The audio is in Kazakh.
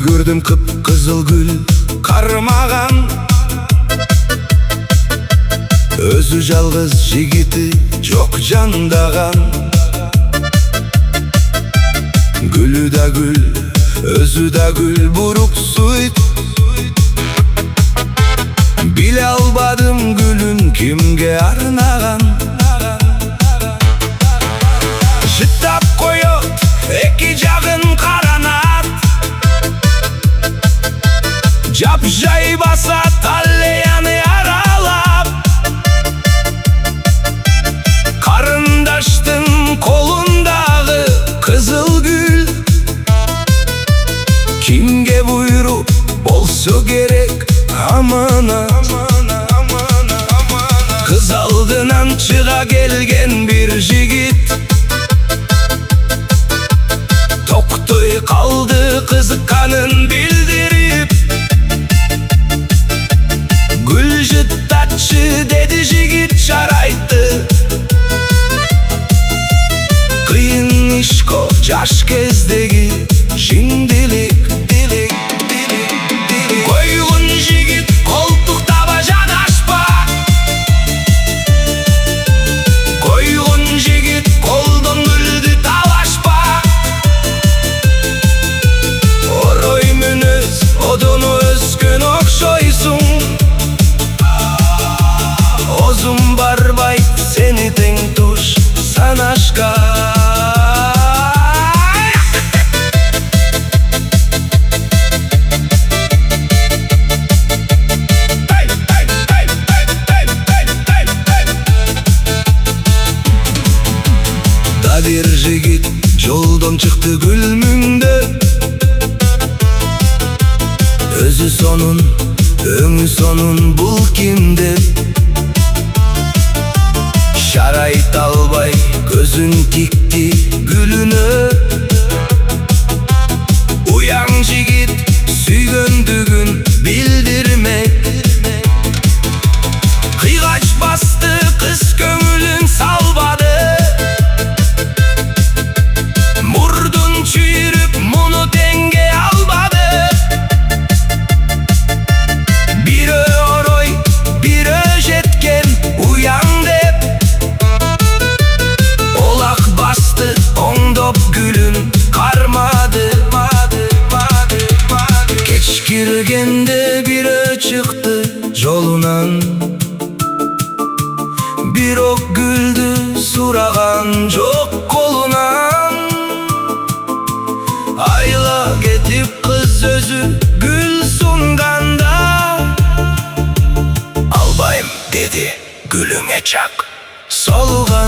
Gördüm kıpkızıl gül karmağan, özü жалғыз жигити жок жандаган. Gülü da gül, özü da gül, buruk suyt. Bile albadım gülün kimge arnagan. Жыттап коёт эки жагын каранат, жапжай басат аллеяны аралап. Карындаштын колундагы кызыл гүл кимге буйруп болсо керек аманат. Кыз алдынан чыга келген бир жигит токтой калды кызыкканын билдирип. Гүл жыттатчы деди жигит жарайтты. Кыйын ишко жаш кездеги жиндилик. Койгун жигит колтуктаба жадашпа, койгун жигит колдон гүлдү талашпа. Орой мүнөз одону өскөн окшойсуң, озум барбайт сени тең туш санашка. Бир жигит жолдон чыкты гүл мүңдөп, өзү сонун өңү сонун бул ким деп. Шарайт албай көзүн тикти гүлүнө, уяң жигит сүйгөндүгүн билдирмек. Кыйгач басты кыз көңүлүн салбады, çürüp munu denge almadı. Bir oroy, bir jetken uyan dep, olak bastı ondop gülün karmadı. Geç girgende bir çıktı jolunan, bir ok güldü suragan jok kolunan. Ayla ketip kız özü gül sunganda, albayım dedi gülüne çak. Solgan